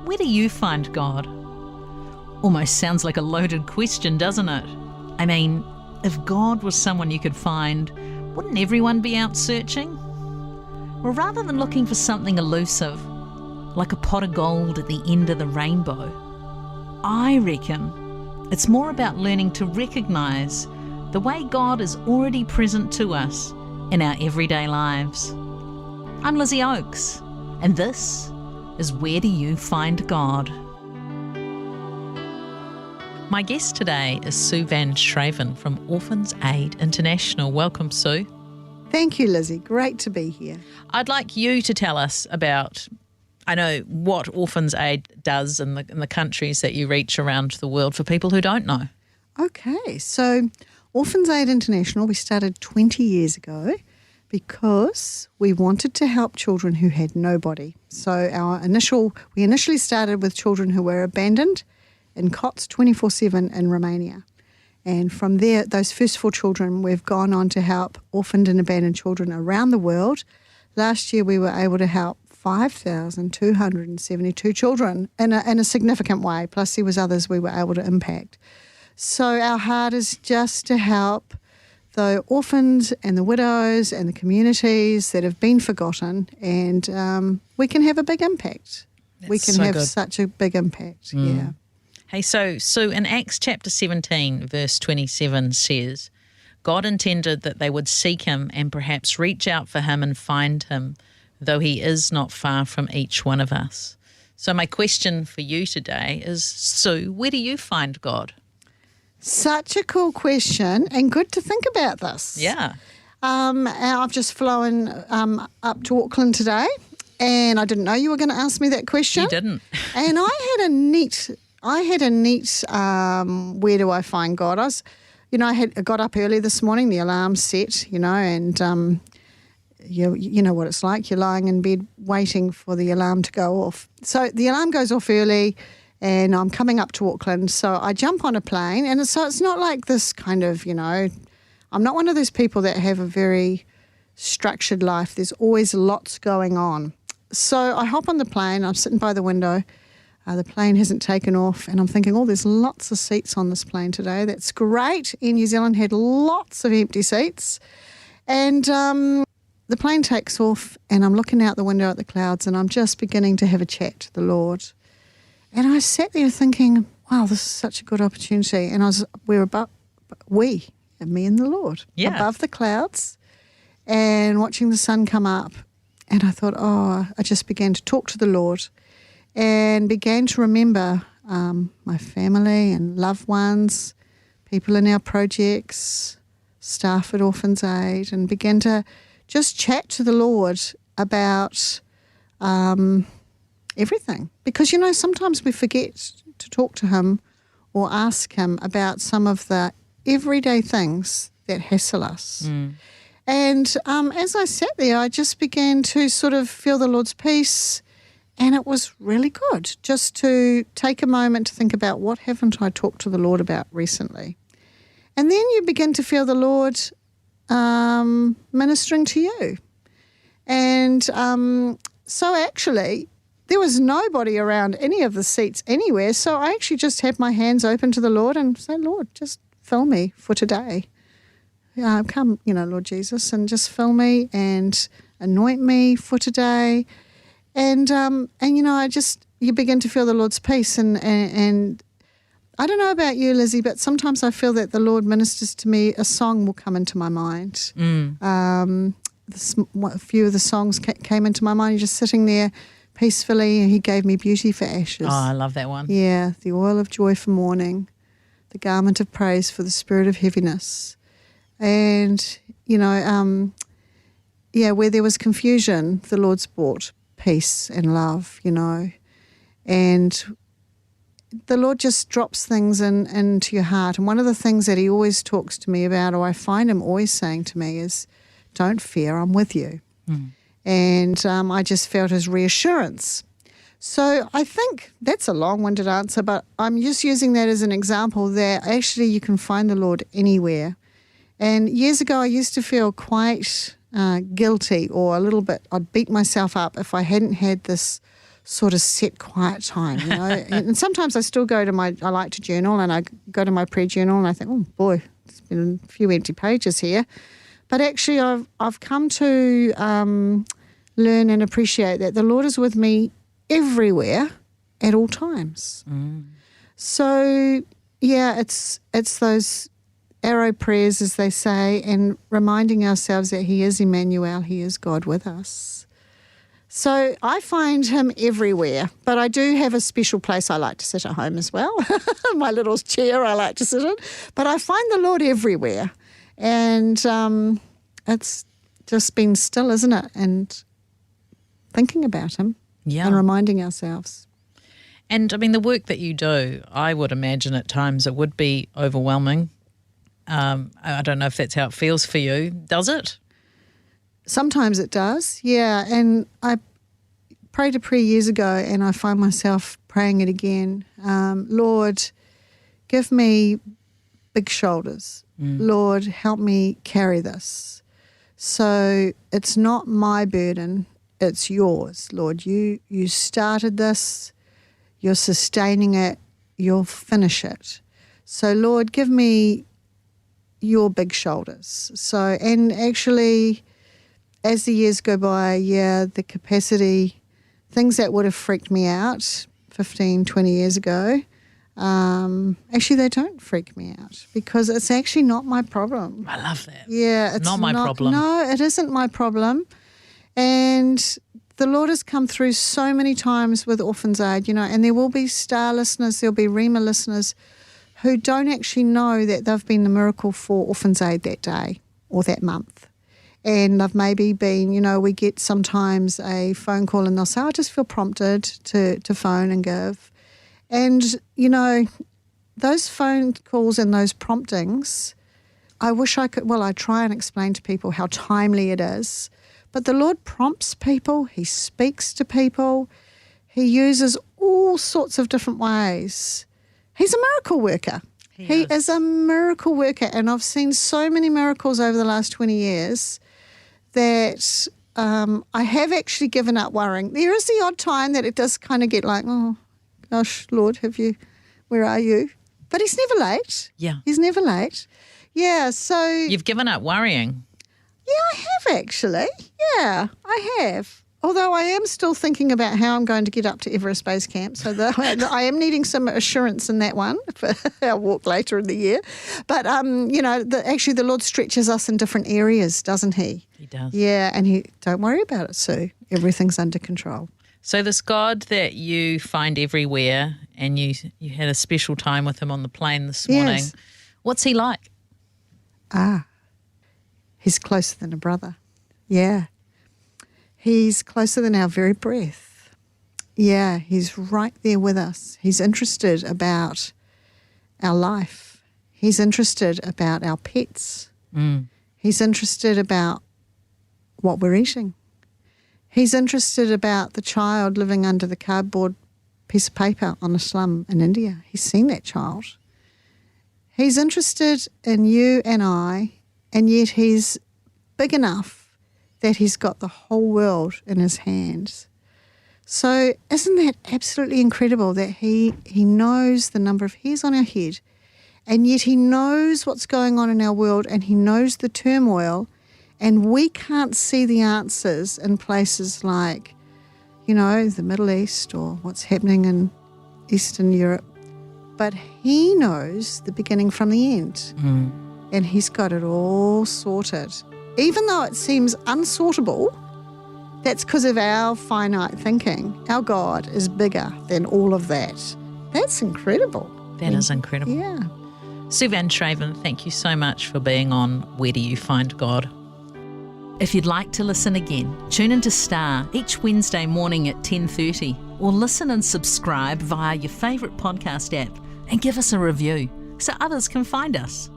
where do you find God? Almost sounds like a loaded question, doesn't it? I mean, if God was someone you could find, wouldn't everyone be out searching? Well, rather than looking for something elusive, like a pot of gold at the end of the rainbow, I reckon it's more about learning to recognise the way God is already present to us in our everyday lives. I'm Lizzie Oakes, and this is Where Do You Find God? My guest today is Sue Van Schreven from Orphans Aid International. Welcome, Sue. Thank you, Lizzie. Great to be here. I'd like you to tell us about, I know, what Orphans Aid does in the countries that you reach around the world for people who don't know. Okay, so Orphans Aid International, we started 20 years ago because we wanted to help children who had nobody. So we initially started with children who were abandoned in cots 24/7 in Romania. And from there, those first 4 children, we've gone on to help orphaned and abandoned children around the world. Last year, we were able to help 5,272 children in a significant way, plus there was others we were able to impact. So our heart is just to help the orphans and the widows and the communities that have been forgotten, and we can have a big impact. We can have such a big impact, yeah. Hey, so in Acts chapter 17, verse 27 says, God intended that they would seek him and perhaps reach out for him and find him, though he is not far from each one of us. So my question for you today is, Sue, where do you find God? Such a cool question, and good to think about this. Yeah. I've just flown up to Auckland today, and I didn't know you were going to ask me that question. You didn't. And I had a neat where do I find God? I got up early this morning, the alarm set, and you know what it's like. You're lying in bed waiting for the alarm to go off. So the alarm goes off early, and I'm coming up to Auckland. So I jump on a plane, and it's not like this kind of, I'm not one of those people that have a very structured life. There's always lots going on. So I hop on the plane. I'm sitting by the window. The plane hasn't taken off, and I'm thinking, there's lots of seats on this plane today. That's great. Air New Zealand had lots of empty seats. And the plane takes off, and I'm looking out the window at the clouds, and I'm just beginning to have a chat to the Lord. And I sat there thinking, wow, this is such a good opportunity. And me and the Lord, above the clouds and watching the sun come up. And I thought, I just began to talk to the Lord and began to remember my family and loved ones, people in our projects, staff at Orphans Aid, and began to just chat to the Lord about everything. Because, sometimes we forget to talk to him or ask him about some of the everyday things that hassle us. And as I sat there, I just began to sort of feel the Lord's peace. And it was really good just to take a moment to think about what haven't I talked to the Lord about recently. And then you begin to feel the Lord ministering to you. And so actually there was nobody around any of the seats anywhere. So I actually just had my hands open to the Lord and say, Lord, just fill me for today. Come, Lord Jesus, and just fill me and anoint me for today. And you begin to feel the Lord's peace. And I don't know about you, Lizzie, but sometimes I feel that the Lord ministers to me. A song will come into my mind. A few of the songs came into my mind. You're just sitting there peacefully, and he gave me Beauty for Ashes. Oh, I love that one. Yeah, the oil of joy for mourning, the garment of praise for the spirit of heaviness. And, where there was confusion, the Lord's brought peace and love, and the Lord just drops things into your heart. And one of the things that he always talks to me about, or I find him always saying to me, is, don't fear, I'm with you. And I just felt his reassurance. So I think that's a long-winded answer, but I'm just using that as an example that actually you can find the Lord anywhere. And years ago I used to feel quite guilty, or a little bit, I'd beat myself up if I hadn't had this sort of set quiet time, you know. And sometimes I still I like to journal, and I go to my prayer journal and I think, oh boy, there's been a few empty pages here. But actually I've come to learn and appreciate that the Lord is with me everywhere at all times. So, yeah, it's those arrow prayers, as they say, and reminding ourselves that he is Emmanuel, he is God with us. So I find him everywhere, but I do have a special place I like to sit at home as well. My little chair I like to sit in. But I find the Lord everywhere. And it's just been still, isn't it? And thinking about him and reminding ourselves. And, I mean, the work that you do, I would imagine at times it would be overwhelming. I don't know if that's how it feels for you. Does it? Sometimes it does, yeah. And I prayed a prayer years ago and I find myself praying it again. Lord, give me big shoulders. Lord, help me carry this. So it's not my burden, it's yours, Lord. You started this, you're sustaining it, you'll finish it. So, Lord, give me your big shoulders. So, and actually, as the years go by, the capacity, things that would have freaked me out 15, 20 years ago, actually they don't freak me out because it's actually not my problem. I love that. Yeah. It's not my problem. No, it isn't my problem. And the Lord has come through so many times with Orphans Aid, you know, and there will be Star listeners, there'll be Rema listeners who don't actually know that they've been the miracle for Orphans Aid that day or that month. And they've maybe been, you know, we get sometimes a phone call and they'll say, I just feel prompted to phone and give. And, you know, those phone calls and those promptings, I wish I could, I try and explain to people how timely it is. But the Lord prompts people, he speaks to people, he uses all sorts of different ways. He's a miracle worker. He is a miracle worker. And I've seen so many miracles over the last 20 years that I have actually given up worrying. There is the odd time that it does kind of get like, oh, gosh, Lord, where are you? But he's never late. Yeah. He's never late. Yeah, so... You've given up worrying. Yeah, I have actually. Yeah, I have. Although I am still thinking about how I'm going to get up to Everest Base Camp. So I am needing some assurance in that one for our walk later in the year. But, you know, actually the Lord stretches us in different areas, doesn't he? He does. Yeah, and don't worry about it, Sue. Everything's under control. So this God that you find everywhere, and you had a special time with him on the plane this morning, what's he like? He's closer than a brother. Yeah. He's closer than our very breath. Yeah, he's right there with us. He's interested about our life. He's interested about our pets. He's interested about what we're eating. He's interested about the child living under the cardboard piece of paper on a slum in India. He's seen that child. He's interested in you and I, and yet he's big enough that he's got the whole world in his hands. So isn't that absolutely incredible that he knows the number of hairs on our head, and yet he knows what's going on in our world, and he knows the turmoil, and we can't see the answers in places like, you know, the Middle East or what's happening in Eastern Europe. But he knows the beginning from the end, and he's got it all sorted. Even though it seems unsortable, that's because of our finite thinking. Our God is bigger than all of that. That's incredible. That is incredible. Yeah. Schreven, thank you so much for being on Where Do You Find God? If you'd like to listen again, tune into Star each Wednesday morning at 10:30, or listen and subscribe via your favourite podcast app and give us a review so others can find us.